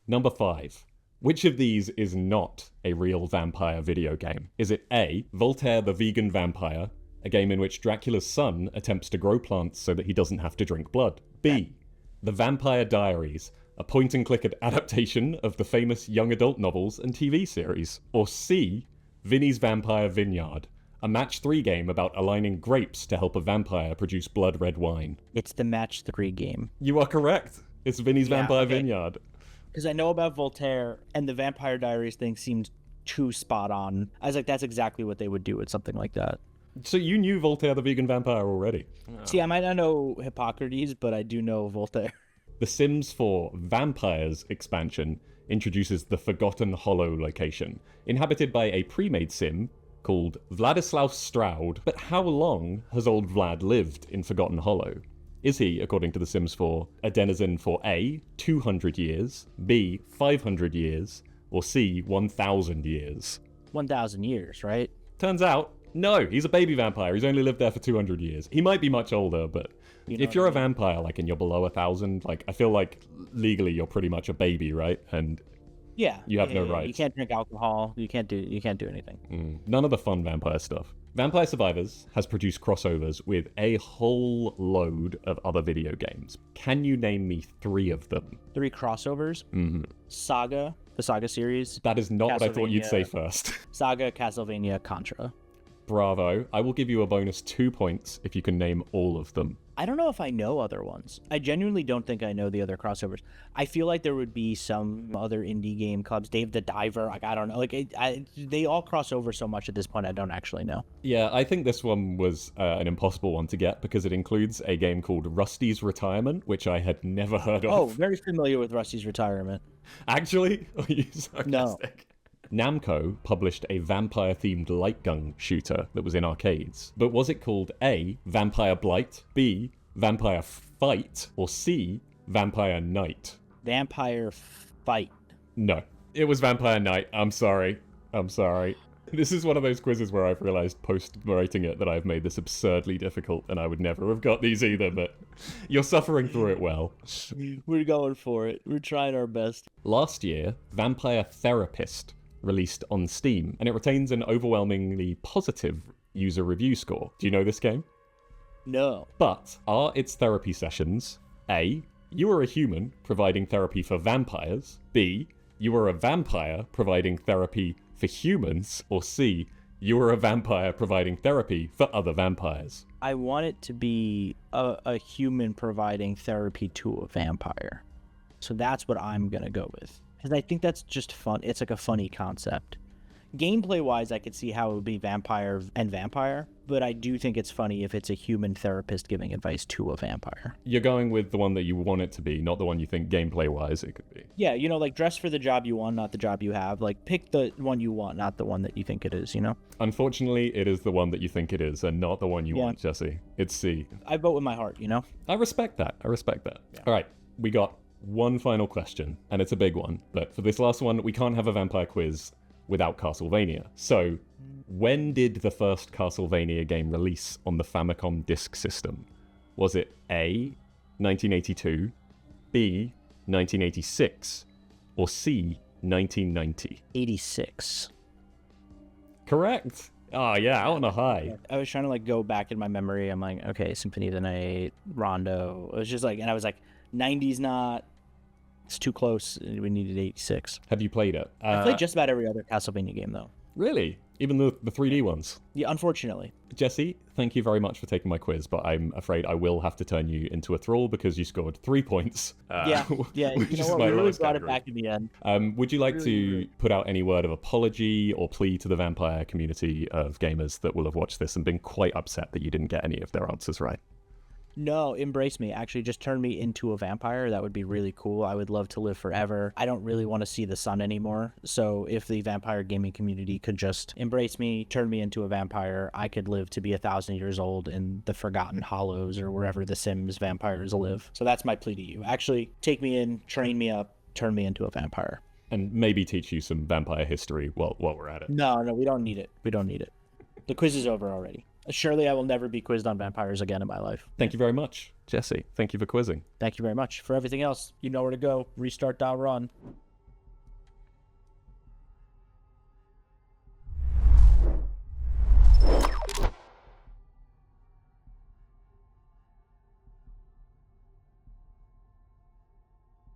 Number 5. Which of these is not a real vampire video game? Is it A, Voltaire the Vegan Vampire, a game in which Dracula's son attempts to grow plants so that he doesn't have to drink blood? B, The Vampire Diaries, a point-and-click adaptation of the famous young adult novels and TV series? Or C, Vinny's Vampire Vineyard, a match 3 game about aligning grapes to help a vampire produce blood red wine? It's the match 3 game. You are correct. It's Vinny's Vampire okay. Vineyard. Because I know about Voltaire, and the Vampire Diaries thing seemed too spot on. I was like, that's exactly what they would do with something like that. So you knew Voltaire the Vegan Vampire already? See, I might not know Hippocrates, but I do know Voltaire. The Sims 4 Vampires expansion introduces the Forgotten Hollow location, inhabited by a pre-made sim called Vladislav Stroud. But how long has old Vlad lived in Forgotten Hollow? Is he, according to The Sims 4, a denizen for A, 200 years, B, 500 years, or C, 1,000 years? 1,000 years, right? Turns out, no, he's a baby vampire. He's only lived there for 200 years. He might be much older, but if you're a vampire, like, and you're below 1,000, like, I feel like legally you're pretty much a baby, right? And yeah, you have no rights. You can't drink alcohol. You can't do anything. None of the fun vampire stuff. Vampire Survivors has produced crossovers with a whole load of other video games. Can you name me 3 of them? 3 crossovers? Saga, the Saga series. That is not what I thought you'd say first. Saga, Castlevania, Contra. Bravo. I will give you a bonus 2 points if you can name all of them. I don't know if I know other ones. I genuinely don't think I know the other crossovers. I feel like there would be some other indie game clubs. Dave the Diver, like, I don't know. Like, they all cross over so much at this point, I don't actually know. Yeah, I think this one was an impossible one to get because it includes a game called Rusty's Retirement, which I had never heard of. Oh, very familiar with Rusty's Retirement. Actually? Are you sarcastic? No. Namco published a vampire-themed light gun shooter that was in arcades. But was it called A, Vampire Blight, B, Vampire Fight, or C, Vampire Night? Vampire Fight. No. It was Vampire Night. I'm sorry. This is one of those quizzes where I've realized post-writing it that I've made this absurdly difficult and I would never have got these either, but you're suffering through it well. We're going for it. We're trying our best. Last year, Vampire Therapist released on Steam, and it retains an overwhelmingly positive user review score. Do you know this game? No. But are its therapy sessions A, you are a human providing therapy for vampires, B, you are a vampire providing therapy for humans, or C, you are a vampire providing therapy for other vampires? I want it to be a human providing therapy to a vampire. So that's what I'm going to go with. Because I think that's just fun. It's like a funny concept. Gameplay-wise, I could see how it would be vampire and vampire, but I do think it's funny if it's a human therapist giving advice to a vampire. You're going with the one that you want it to be, not the one you think gameplay-wise it could be. Yeah, you know, like dress for the job you want, not the job you have. Like pick the one you want, not the one that you think it is, you know? Unfortunately, it is the one that you think it is, and not the one you want, Jesse. It's C. I vote with my heart, you know? I respect that. Yeah. All right, we got one final question, and it's a big one. But for this last one, we can't have a vampire quiz without Castlevania. So, when did the first Castlevania game release on the Famicom Disk System? Was it A, 1982, B, 1986, or C, 1990? 86. Correct. Oh, yeah, out on a high. I was trying to like go back in my memory. I'm like, okay, Symphony of the Night, Rondo. It was just like, and I was like, 90's not. It's too close. We needed 86. Have you played it? I played just about every other Castlevania game, though. Really? Even the 3D ones? Yeah, unfortunately. Jesse, thank you very much for taking my quiz, but I'm afraid I will have to turn you into a thrall because you scored 3 points. Yeah. You know what? We really brought it back in the end. Would you like to put out any word of apology or plea to the vampire community of gamers that will have watched this and been quite upset that you didn't get any of their answers right? No, embrace me. Actually, just turn me into a vampire. That would be really cool. I would love to live forever. I don't really want to see the sun anymore. So if the vampire gaming community could just embrace me, turn me into a vampire, I could live to be 1,000 years old in the Forgotten Hollows or wherever the Sims vampires live. So that's my plea to you. Actually, take me in, train me up, turn me into a vampire. And maybe teach you some vampire history while we're at it. No, we don't need it. We don't need it. The quiz is over already. Surely I will never be quizzed on vampires again in my life. Thank you very much, Jesse. Thank you for quizzing. Thank you very much. For everything else, you know where to go. Restart.run.